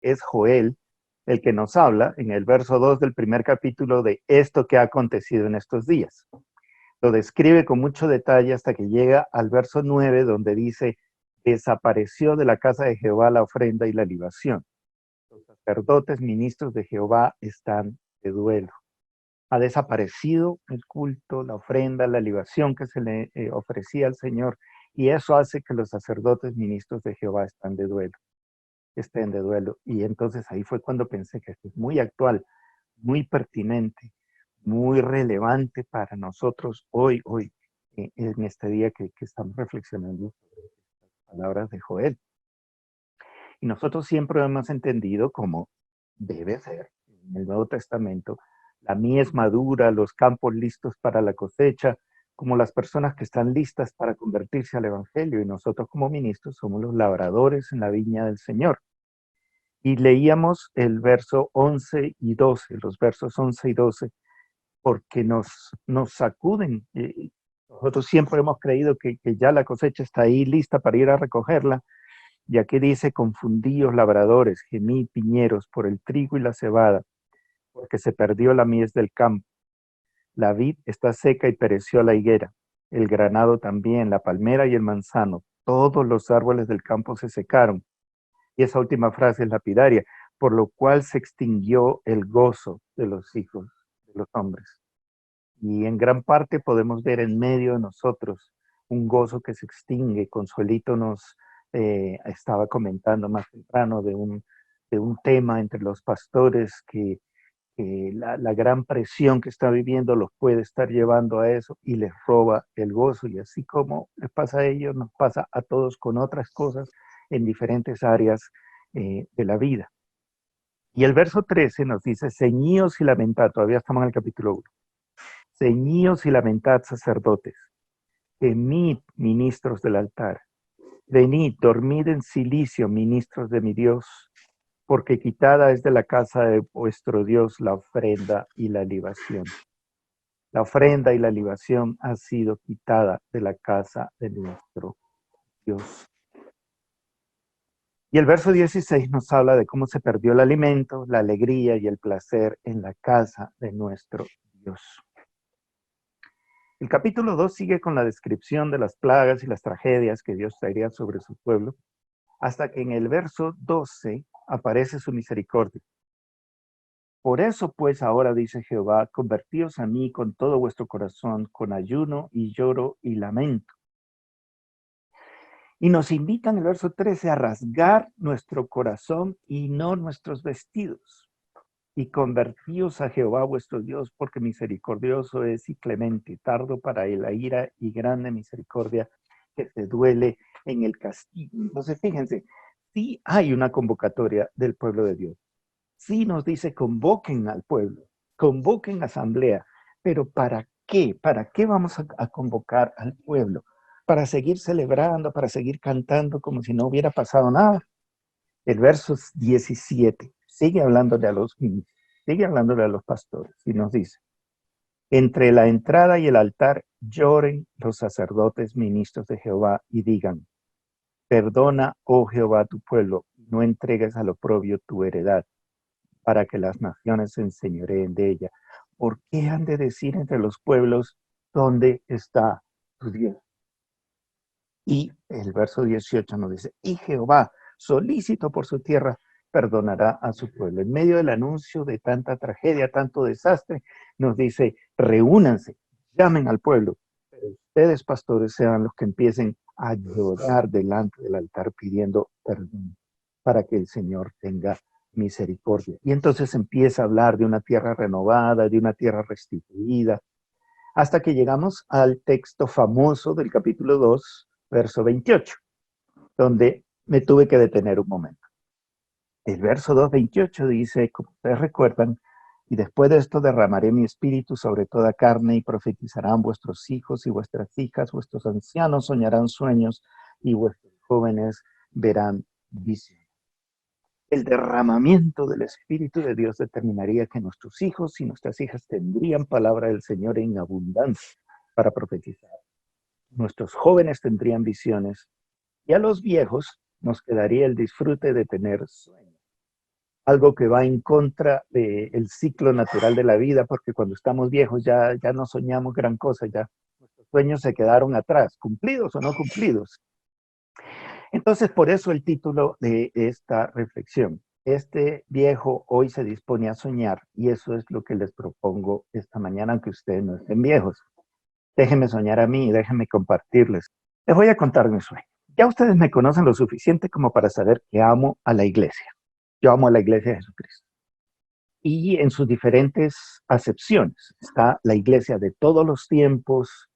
es Joel el que nos habla en el verso 2 del primer capítulo de esto que ha acontecido en estos días. Lo describe con mucho detalle hasta que llega al verso 9, donde dice, desapareció de la casa de Jehová la ofrenda y la libación. Los sacerdotes ministros de Jehová están de duelo. Ha desaparecido el culto, la ofrenda, la libación que se le ofrecía al Señor, y eso hace que los sacerdotes ministros de Jehová estén de duelo. Y entonces ahí fue cuando pensé que esto es muy actual, muy pertinente, muy relevante para nosotros hoy, en este día que estamos reflexionando sobre las palabras de Joel. Y nosotros siempre hemos entendido como debe ser en el Nuevo Testamento, la mies madura, los campos listos para la cosecha, como las personas que están listas para convertirse al Evangelio, y nosotros como ministros somos los labradores en la viña del Señor. Y leíamos el verso 11 y 12, los versos 11 y 12, porque nos sacuden. Nosotros siempre hemos creído que ya la cosecha está ahí lista para ir a recogerla, y aquí dice, confundíos labradores, gemid piñeros por el trigo y la cebada, porque se perdió la mies del campo. La vid está seca y pereció la higuera, el granado también, la palmera y el manzano, todos los árboles del campo se secaron. Y esa última frase es lapidaria, por lo cual se extinguió el gozo de los hijos de los hombres. Y en gran parte podemos ver en medio de nosotros un gozo que se extingue. Consuelito nos estaba comentando más temprano de un tema entre los pastores que la gran presión que está viviendo los puede estar llevando a eso y les roba el gozo. Y así como les pasa a ellos, nos pasa a todos con otras cosas en diferentes áreas de la vida. Y el verso 13 nos dice, ceñíos y lamentad, todavía estamos en el capítulo 1. Ceñíos y lamentad, sacerdotes, gemid, ministros del altar, venid, dormid en silicio, ministros de mi Dios, porque quitada es de la casa de vuestro Dios la ofrenda y la libación. La ofrenda y la libación ha sido quitada de la casa de nuestro Dios. Y el verso 16 nos habla de cómo se perdió el alimento, la alegría y el placer en la casa de nuestro Dios. El capítulo 2 sigue con la descripción de las plagas y las tragedias que Dios traería sobre su pueblo, hasta que en el verso 12 aparece su misericordia. Por eso pues ahora dice Jehová, convertíos a mí con todo vuestro corazón, con ayuno y lloro y lamento. Y nos invita en el verso 13 a rasgar nuestro corazón y no nuestros vestidos. Y convertíos a Jehová vuestro Dios, porque misericordioso es y clemente, tardo para la ira y grande misericordia, que se duele en el castigo. Entonces, fíjense, sí hay una convocatoria del pueblo de Dios. Sí nos dice, convoquen al pueblo, convoquen asamblea, pero ¿para qué? ¿Para qué vamos a convocar al pueblo? ¿Para seguir celebrando, para seguir cantando como si no hubiera pasado nada? El verso 17 sigue hablándole a los ministros, sigue hablándole a los pastores y nos dice, entre la entrada y el altar lloren los sacerdotes ministros de Jehová y digan, perdona, oh Jehová, tu pueblo, no entregues al oprobio tu heredad, para que las naciones se enseñoreen de ella. ¿Por qué han de decir entre los pueblos, dónde está tu Dios? Y el verso 18 nos dice, y Jehová, solícito por su tierra, perdonará a su pueblo. En medio del anuncio de tanta tragedia, tanto desastre, nos dice, reúnanse, llamen al pueblo, pero ustedes, pastores, sean los que empiecen a llorar delante del altar pidiendo perdón para que el Señor tenga misericordia. Y entonces empieza a hablar de una tierra renovada, de una tierra restituida, hasta que llegamos al texto famoso del capítulo 2, verso 28, donde me tuve que detener un momento. El verso 2:28 dice, como ustedes recuerdan, y después de esto derramaré mi espíritu sobre toda carne y profetizarán vuestros hijos y vuestras hijas, vuestros ancianos soñarán sueños y vuestros jóvenes verán visiones. El derramamiento del Espíritu de Dios determinaría que nuestros hijos y nuestras hijas tendrían palabra del Señor en abundancia para profetizar. Nuestros jóvenes tendrían visiones y a los viejos nos quedaría el disfrute de tener sueños. algo que va en contra del ciclo natural de la vida, porque cuando estamos viejos ya no soñamos gran cosa, ya nuestros sueños se quedaron atrás, cumplidos o no cumplidos. Entonces, por eso el título de esta reflexión. Este viejo hoy se dispone a soñar, y eso es lo que les propongo esta mañana, aunque ustedes no estén viejos. Déjenme soñar a mí, déjenme compartirles. Les voy a contar mi sueño. Ya ustedes me conocen lo suficiente como para saber que amo a la iglesia. Yo amo a la iglesia de Jesucristo. Y en sus diferentes acepciones está la iglesia de todos los tiempos,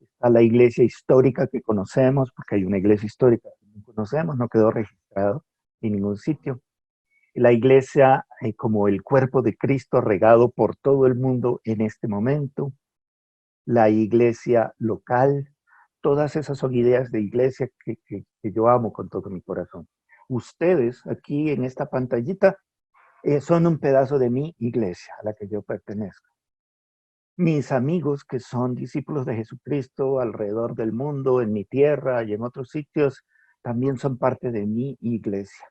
está la iglesia histórica que conocemos, porque hay una iglesia histórica que no conocemos, no quedó registrado en ningún sitio. La iglesia como el cuerpo de Cristo regado por todo el mundo en este momento. La iglesia local, todas esas son ideas de iglesia que yo amo con todo mi corazón. Ustedes aquí en esta pantallita son un pedazo de mi iglesia a la que yo pertenezco. Mis amigos que son discípulos de Jesucristo alrededor del mundo, en mi tierra y en otros sitios, también son parte de mi iglesia.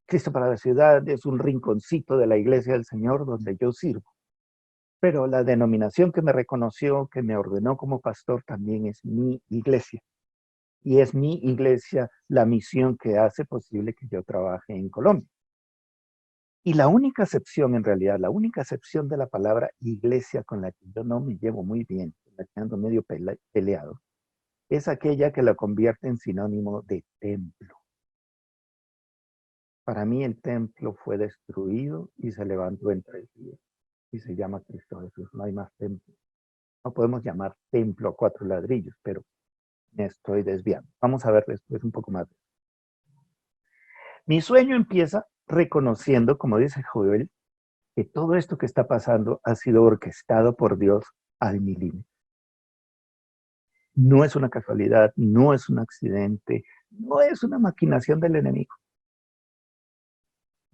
Cristo para la Ciudad es un rinconcito de la iglesia del Señor donde yo sirvo. Pero la denominación que me reconoció, que me ordenó como pastor, también es mi iglesia. Y es mi iglesia la misión que hace posible que yo trabaje en Colombia. Y la única acepción, en realidad, la única acepción de la palabra iglesia con la que yo no me llevo muy bien, con la que ando medio peleado, es aquella que la convierte en sinónimo de templo. Para mí el templo fue destruido y se levantó en 3 días. Y se llama Cristo Jesús, no hay más templo. No podemos llamar templo a 4 ladrillos, pero me estoy desviando. Vamos a ver después un poco más. Mi sueño empieza reconociendo, como dice Joel, que todo esto que está pasando ha sido orquestado por Dios al milímetro. No es una casualidad, no es un accidente, no es una maquinación del enemigo.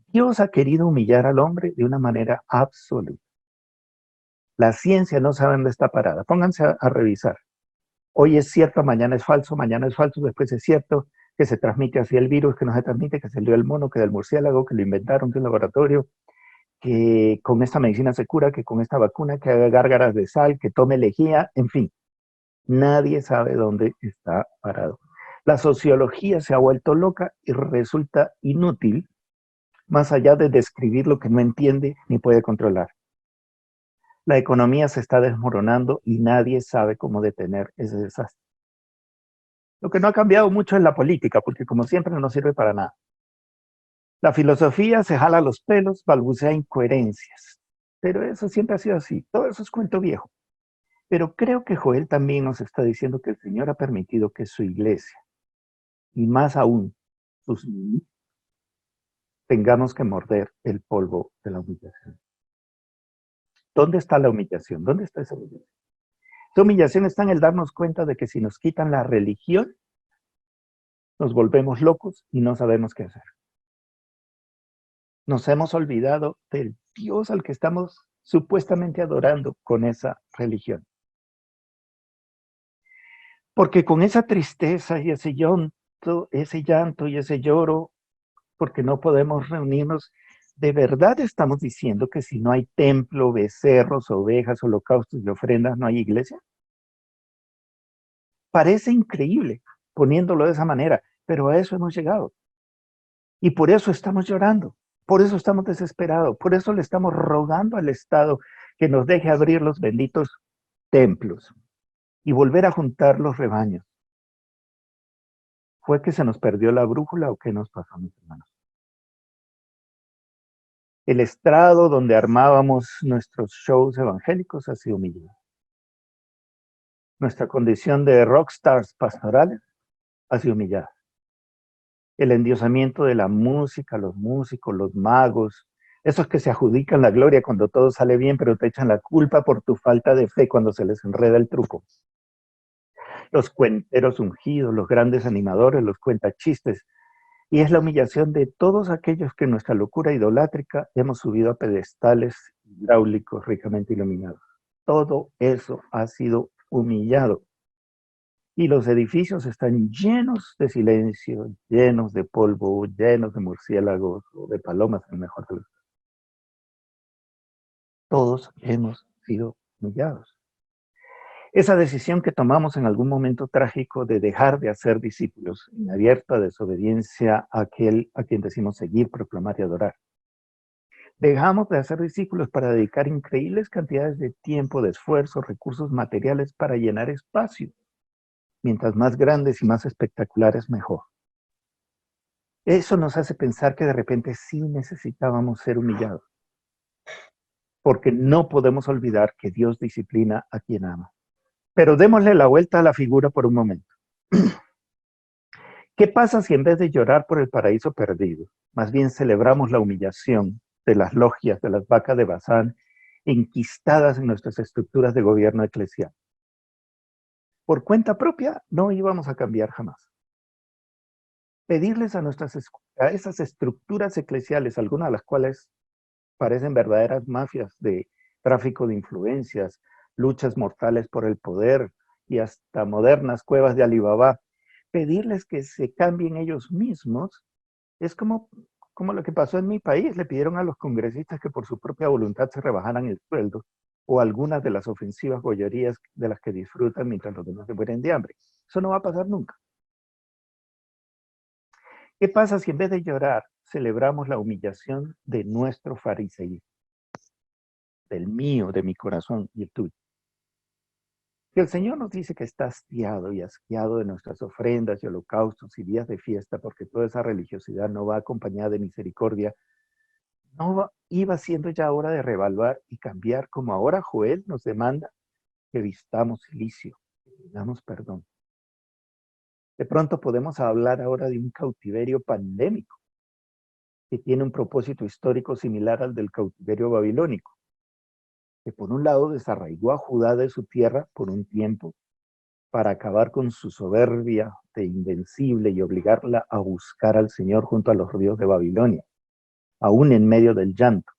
Dios ha querido humillar al hombre de una manera absoluta. La ciencia no sabe dónde está parada. Pónganse a revisar. Hoy es cierto, mañana es falso, después es cierto, que se transmite así el virus, que no se transmite, que salió del mono, que del murciélago, que lo inventaron de un laboratorio, que con esta medicina se cura, que con esta vacuna, que haga gárgaras de sal, que tome lejía, en fin. Nadie sabe dónde está parado. La sociología se ha vuelto loca y resulta inútil, más allá de describir lo que no entiende ni puede controlar. La economía se está desmoronando y nadie sabe cómo detener ese desastre. Lo que no ha cambiado mucho es la política, porque como siempre no sirve para nada. La filosofía se jala los pelos, balbucea incoherencias. Pero eso siempre ha sido así. Todo eso es cuento viejo. Pero creo que Joel también nos está diciendo que el Señor ha permitido que su iglesia, y más aún sus niños, tengamos que morder el polvo de la humillación. ¿Dónde está la humillación? ¿Dónde está esa humillación? Esa humillación está en el darnos cuenta de que si nos quitan la religión, nos volvemos locos y no sabemos qué hacer. Nos hemos olvidado del Dios al que estamos supuestamente adorando con esa religión. Porque con esa tristeza y ese llanto y ese lloro, porque no podemos reunirnos, ¿de verdad estamos diciendo que si no hay templo, becerros, ovejas, holocaustos y ofrendas, no hay iglesia? Parece increíble poniéndolo de esa manera, pero a eso hemos llegado. Y por eso estamos llorando, por eso estamos desesperados, por eso le estamos rogando al Estado que nos deje abrir los benditos templos y volver a juntar los rebaños. ¿Fue que se nos perdió la brújula o qué nos pasó, mis hermanos? El estrado donde armábamos nuestros shows evangélicos ha sido humillado. Nuestra condición de rockstars pastorales ha sido humillada. El endiosamiento de la música, los músicos, los magos, esos que se adjudican la gloria cuando todo sale bien, pero te echan la culpa por tu falta de fe cuando se les enreda el truco. Los cuenteros ungidos, los grandes animadores, los cuentachistes. Y es la humillación de todos aquellos que en nuestra locura idolátrica hemos subido a pedestales hidráulicos ricamente iluminados. Todo eso ha sido humillado. y los edificios están llenos de silencio, llenos de polvo, llenos de murciélagos o de palomas, en el mejor de los casos. Todos hemos sido humillados. Esa decisión que tomamos en algún momento trágico de dejar de hacer discípulos en abierta desobediencia a aquel a quien decimos seguir, proclamar y adorar. Dejamos de hacer discípulos para dedicar increíbles cantidades de tiempo, de esfuerzo, recursos materiales para llenar espacio. Mientras más grandes y más espectaculares, mejor. Eso nos hace pensar que de repente sí necesitábamos ser humillados, porque no podemos olvidar que Dios disciplina a quien ama. Pero démosle la vuelta a la figura por un momento. ¿Qué pasa si en vez de llorar por el paraíso perdido, más bien celebramos la humillación de las logias, de las vacas de Bazán, enquistadas en nuestras estructuras de gobierno eclesial? Por cuenta propia no íbamos a cambiar jamás. Pedirles a esas estructuras eclesiales, algunas de las cuales parecen verdaderas mafias de tráfico de influencias, luchas mortales por el poder y hasta modernas cuevas de Alibaba, pedirles que se cambien ellos mismos es como lo que pasó en mi país. Le pidieron a los congresistas que por su propia voluntad se rebajaran el sueldo o algunas de las ofensivas gollerías de las que disfrutan mientras los demás se mueren de hambre. Eso no va a pasar nunca. ¿Qué pasa si en vez de llorar celebramos la humillación de nuestro fariseísmo? Del mío, de mi corazón y el tuyo. Que el Señor nos dice que está hastiado y asqueado de nuestras ofrendas y holocaustos y días de fiesta, porque toda esa religiosidad no va acompañada de misericordia. Iba siendo ya hora de reevaluar y cambiar, como ahora Joel nos demanda que vistamos silicio, que pidamos perdón. De pronto podemos hablar ahora de un cautiverio pandémico que tiene un propósito histórico similar al del cautiverio babilónico, que por un lado desarraigó a Judá de su tierra por un tiempo para acabar con su soberbia de invencible y obligarla a buscar al Señor junto a los ríos de Babilonia, aún en medio del llanto.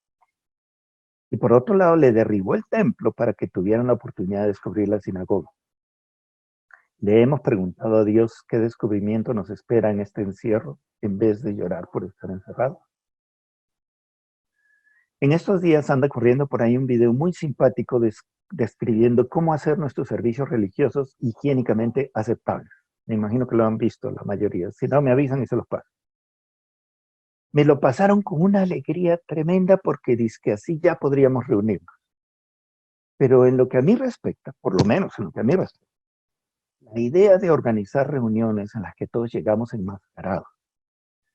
Y por otro lado le derribó el templo para que tuvieran la oportunidad de descubrir la sinagoga. Le hemos preguntado a Dios qué descubrimiento nos espera en este encierro en vez de llorar por estar encerrados. En estos días anda corriendo por ahí un video muy simpático describiendo cómo hacer nuestros servicios religiosos higiénicamente aceptables. Me imagino que lo han visto la mayoría. Si no, me avisan y se los paso. Me lo pasaron con una alegría tremenda porque dizque así ya podríamos reunirnos. Pero en lo que a mí respecta, por lo menos en lo que a mí respecta, la idea de organizar reuniones en las que todos llegamos enmascarados,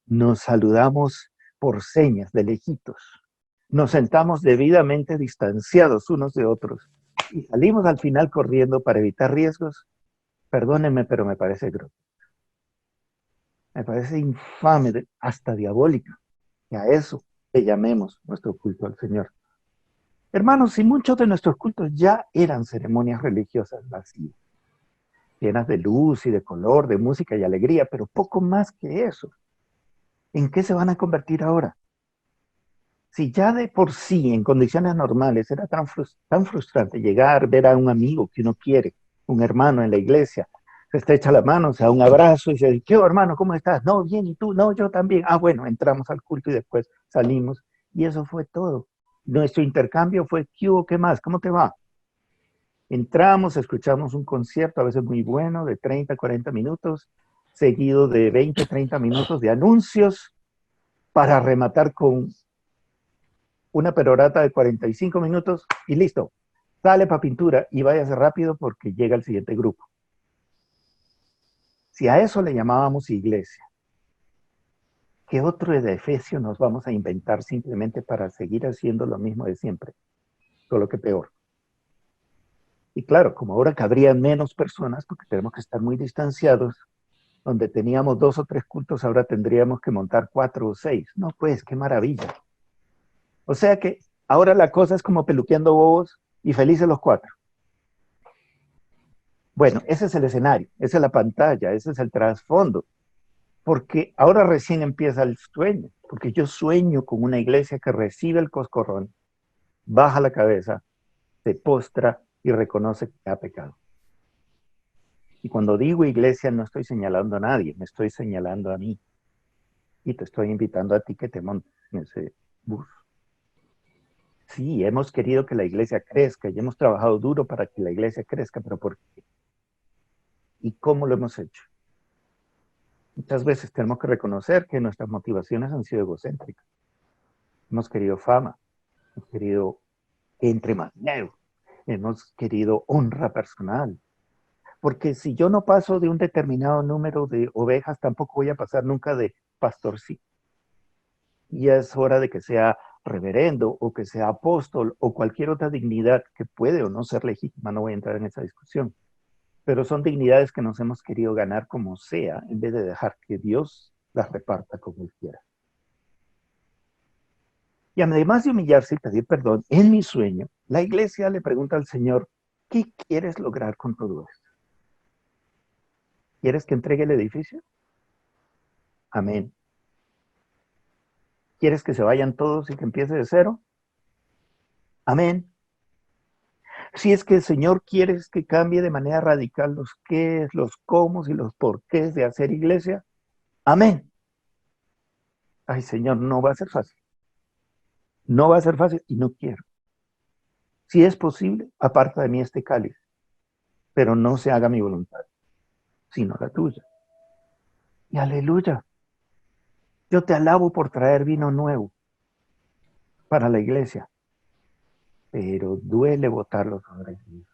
nos saludamos por señas de lejitos, nos sentamos debidamente distanciados unos de otros y salimos al final corriendo para evitar riesgos, perdónenme, pero me parece grotesco. Me parece infame, hasta diabólica, que a eso le llamemos nuestro culto al Señor. Hermanos, si muchos de nuestros cultos ya eran ceremonias religiosas vacías, llenas de luz y de color, de música y alegría, pero poco más que eso, ¿en qué se van a convertir ahora? Si ya de por sí, en condiciones normales, era tan frustrante llegar, ver a un amigo que uno quiere, un hermano en la iglesia, se estrecha la mano, se da un abrazo y se dice, ¿qué hermano? ¿Cómo estás? No, bien, ¿y tú? No, yo también. Ah, bueno, entramos al culto y después salimos. Y eso fue todo. Nuestro intercambio fue, ¿qué hubo? ¿Qué más? ¿Cómo te va? Entramos, escuchamos un concierto, a veces muy bueno, de 30, 40 minutos, seguido de 20, 30 minutos de anuncios para rematar con una perorata de 45 minutos y listo. Sale para pintura y váyase rápido porque llega el siguiente grupo. Si a eso le llamábamos iglesia, ¿qué otro edificio nos vamos a inventar simplemente para seguir haciendo lo mismo de siempre? Solo que peor. Y claro, como ahora cabrían menos personas, porque tenemos que estar muy distanciados, donde teníamos 2 o 3 cultos, ahora tendríamos que montar 4 o 6. No, pues, qué maravilla. O sea que ahora la cosa es como peluqueando bobos y felices los 4. Bueno, ese es el escenario, esa es la pantalla, ese es el trasfondo. Porque ahora recién empieza el sueño, porque yo sueño con una iglesia que recibe el coscorrón, baja la cabeza, se postra y reconoce que ha pecado. Y cuando digo iglesia no estoy señalando a nadie, me estoy señalando a mí. Y te estoy invitando a ti que te montes en ese bus. Sí, hemos querido que la iglesia crezca y hemos trabajado duro para que la iglesia crezca, pero ¿por qué? ¿Y cómo lo hemos hecho? Muchas veces tenemos que reconocer que nuestras motivaciones han sido egocéntricas. Hemos querido fama, hemos querido que entre más dinero, hemos querido honra personal. Porque si yo no paso de un determinado número de ovejas, tampoco voy a pasar nunca de pastorcito. Y es hora de que sea reverendo o que sea apóstol o cualquier otra dignidad que puede o no ser legítima, no voy a entrar en esa discusión. Pero son dignidades que nos hemos querido ganar como sea, en vez de dejar que Dios las reparta como Él quiera. Y además de humillarse y pedir perdón, en mi sueño, la iglesia le pregunta al Señor, ¿qué quieres lograr con todo esto? ¿Quieres que entregue el edificio? Amén. ¿Quieres que se vayan todos y que empiece de cero? Amén. Si es que el Señor quiere que cambie de manera radical los qué, los cómo y los porqués de hacer iglesia, amén. Ay, Señor, no va a ser fácil. No va a ser fácil y no quiero. Si es posible, aparta de mí este cáliz, pero no se haga mi voluntad, sino la tuya. Y aleluya, yo te alabo por traer vino nuevo para la iglesia, pero duele botarlo sobre mí.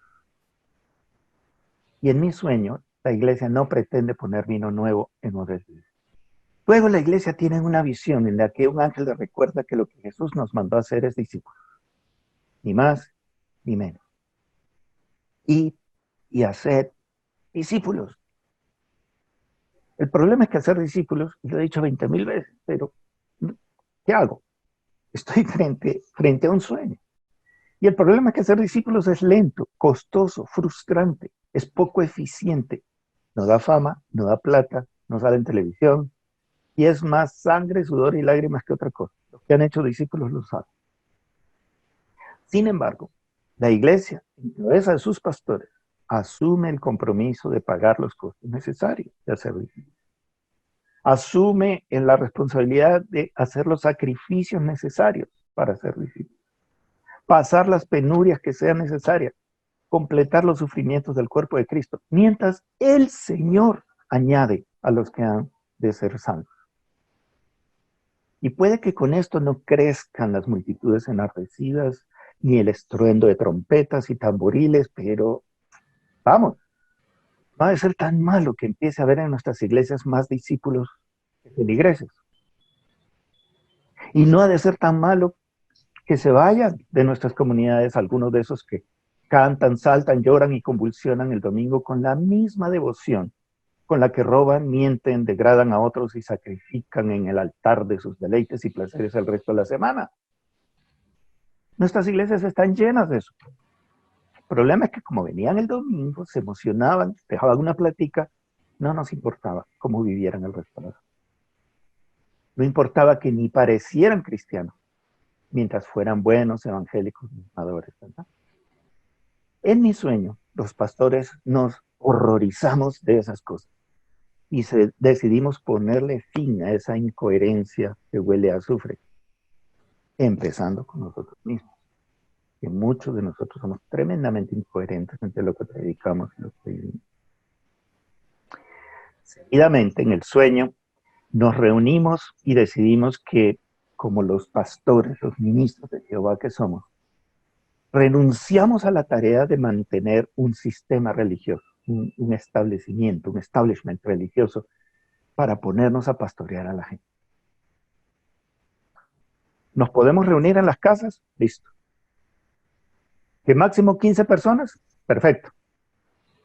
Y en mi sueño, la iglesia no pretende poner vino nuevo en odres. Luego la iglesia tiene una visión en la que un ángel le recuerda que lo que Jesús nos mandó a hacer es discípulos, ni más ni menos. Y hacer discípulos. El problema es que hacer discípulos, y lo he dicho 20,000 veces, pero ¿qué hago? Estoy frente a un sueño. Y el problema es que hacer discípulos es lento, costoso, frustrante, es poco eficiente. No da fama, no da plata, no sale en televisión, y es más sangre, sudor y lágrimas que otra cosa. Los que han hecho discípulos lo saben. Sin embargo, la iglesia, en cabeza de sus pastores, asume el compromiso de pagar los costos necesarios de hacer discípulos. Asume en la responsabilidad de hacer los sacrificios necesarios para ser discípulos. Pasar las penurias que sean necesarias, completar los sufrimientos del cuerpo de Cristo, mientras el Señor añade a los que han de ser salvos. Y puede que con esto no crezcan las multitudes enardecidas, ni el estruendo de trompetas y tamboriles, pero vamos, no ha de ser tan malo que empiece a haber en nuestras iglesias más discípulos que feligreses. Y no ha de ser tan malo que se vayan de nuestras comunidades algunos de esos que cantan, saltan, lloran y convulsionan el domingo con la misma devoción con la que roban, mienten, degradan a otros y sacrifican en el altar de sus deleites y placeres el resto de la semana. Nuestras iglesias están llenas de eso. El problema es que como venían el domingo, se emocionaban, dejaban una platica, no nos importaba cómo vivieran el resto de la semana. No importaba que ni parecieran cristianos, mientras fueran buenos evangélicos mismadores, ¿verdad? En mi sueño, los pastores nos horrorizamos de esas cosas y decidimos ponerle fin a esa incoherencia que huele a azufre, empezando con nosotros mismos, que muchos de nosotros somos tremendamente incoherentes entre lo que predicamos y lo que vivimos. Seguidamente, en el sueño, nos reunimos y decidimos que, como los pastores, los ministros de Jehová que somos, renunciamos a la tarea de mantener un sistema religioso, un establecimiento, un establishment religioso, para ponernos a pastorear a la gente. ¿Nos podemos reunir en las casas? Listo. ¿Que máximo 15 personas? Perfecto.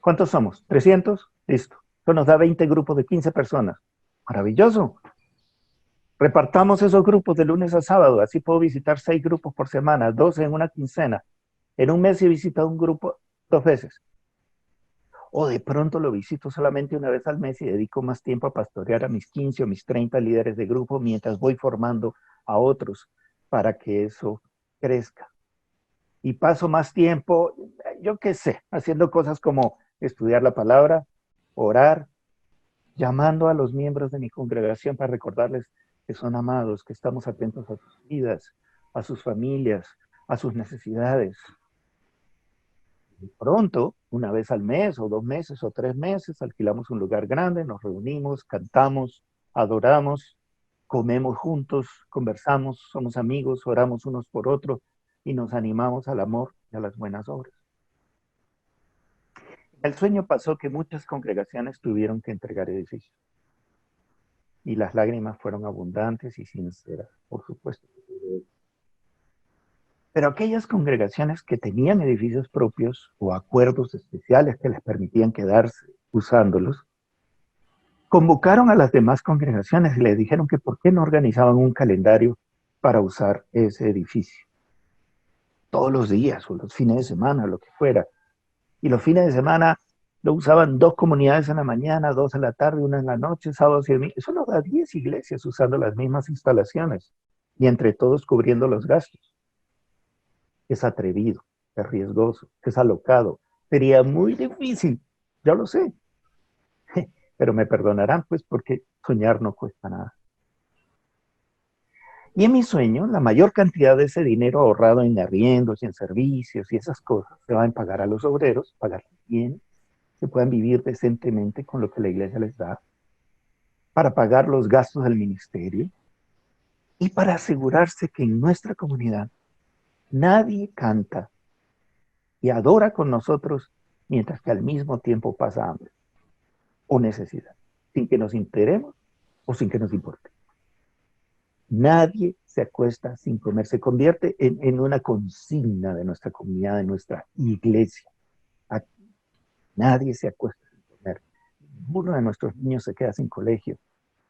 ¿Cuántos somos? ¿300? Listo. Eso nos da 20 grupos de 15 personas. Maravilloso. Repartamos esos grupos de lunes a sábado. Así puedo visitar 6 grupos por semana, 12 en una quincena. En un mes he visitado un grupo 2 veces. O de pronto lo visito solamente una vez al mes y dedico más tiempo a pastorear a mis 15 o mis 30 líderes de grupo mientras voy formando a otros para que eso crezca. Y paso más tiempo, yo qué sé, haciendo cosas como estudiar la palabra, orar, llamando a los miembros de mi congregación para recordarles que son amados, que estamos atentos a sus vidas, a sus familias, a sus necesidades. Y pronto, una vez al mes, o 2 meses, o 3 meses, alquilamos un lugar grande, nos reunimos, cantamos, adoramos, comemos juntos, conversamos, somos amigos, oramos unos por otros y nos animamos al amor y a las buenas obras. El sueño pasó que muchas congregaciones tuvieron que entregar edificios y las lágrimas fueron abundantes y sinceras, por supuesto. Pero aquellas congregaciones que tenían edificios propios o acuerdos especiales que les permitían quedarse usándolos, convocaron a las demás congregaciones y les dijeron que por qué no organizaban un calendario para usar ese edificio. Todos los días o los fines de semana, lo que fuera. Y los fines de semana lo usaban 2 comunidades en la mañana, 2 en la tarde, 1 en la noche, sábados y domingos. Eso nos da 10 iglesias usando las mismas instalaciones y entre todos cubriendo los gastos. Es atrevido, es riesgoso, es alocado. Sería muy difícil, yo lo sé. Pero me perdonarán, pues, porque soñar no cuesta nada. Y en mi sueño, la mayor cantidad de ese dinero ahorrado en arriendos y en servicios y esas cosas se va a pagar a los obreros, pagarles bien, que puedan vivir decentemente con lo que la iglesia les da, para pagar los gastos del ministerio y para asegurarse que en nuestra comunidad nadie canta y adora con nosotros mientras que al mismo tiempo pasa hambre o necesidad, sin que nos enteremos o sin que nos importe. Nadie se acuesta sin comer, se convierte en una consigna de nuestra comunidad, de nuestra iglesia. Aquí nadie se acuesta sin comer. Ninguno de nuestros niños se queda sin colegio.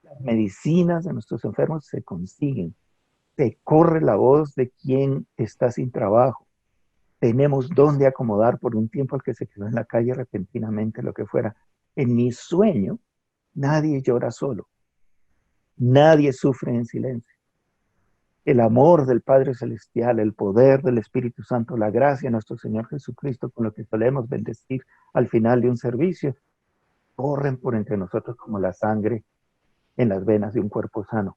Las medicinas de nuestros enfermos se consiguen. Se corre la voz de quien está sin trabajo. Tenemos dónde acomodar por un tiempo al que se quedó en la calle repentinamente, lo que fuera. En mi sueño, nadie llora solo. Nadie sufre en silencio. El amor del Padre Celestial, el poder del Espíritu Santo, la gracia de nuestro Señor Jesucristo, con lo que solemos bendecir al final de un servicio, corren por entre nosotros como la sangre en las venas de un cuerpo sano.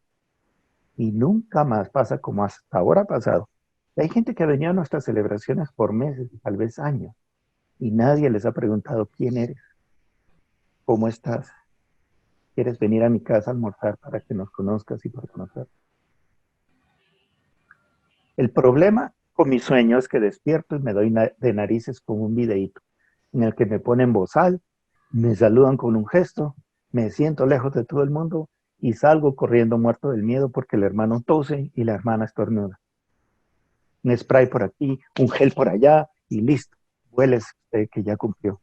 Y nunca más pasa como hasta ahora ha pasado. Hay gente que ha venido a nuestras celebraciones por meses, tal vez años, y nadie les ha preguntado quién eres, cómo estás, quieres venir a mi casa a almorzar para que nos conozcas y por conocer. El problema con mi sueño es que despierto y me doy de narices con un videíto en el que me ponen bozal, me saludan con un gesto, me siento lejos de todo el mundo y salgo corriendo muerto del miedo porque el hermano tose y la hermana estornuda. Un spray por aquí, un gel por allá y listo, hueles que ya cumplió.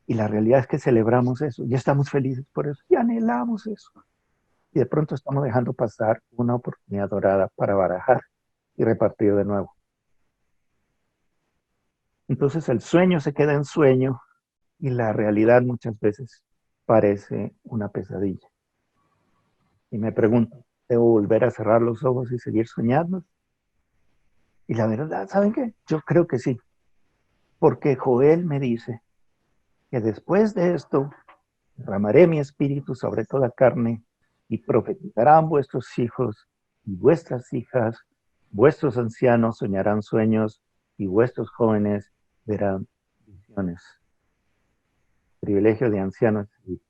Y la realidad es que celebramos eso, ya estamos felices por eso, y anhelamos eso. Y de pronto estamos dejando pasar una oportunidad dorada para barajar y repartir de nuevo. Entonces el sueño se queda en sueño y la realidad muchas veces parece una pesadilla. Y me pregunto, ¿debo volver a cerrar los ojos y seguir soñando? Y la verdad, ¿saben qué? Yo creo que sí, porque Joel me dice que después de esto derramaré mi espíritu sobre toda carne y profetizarán vuestros hijos y vuestras hijas, vuestros ancianos soñarán sueños y vuestros jóvenes verán visiones. Privilegio de ancianos y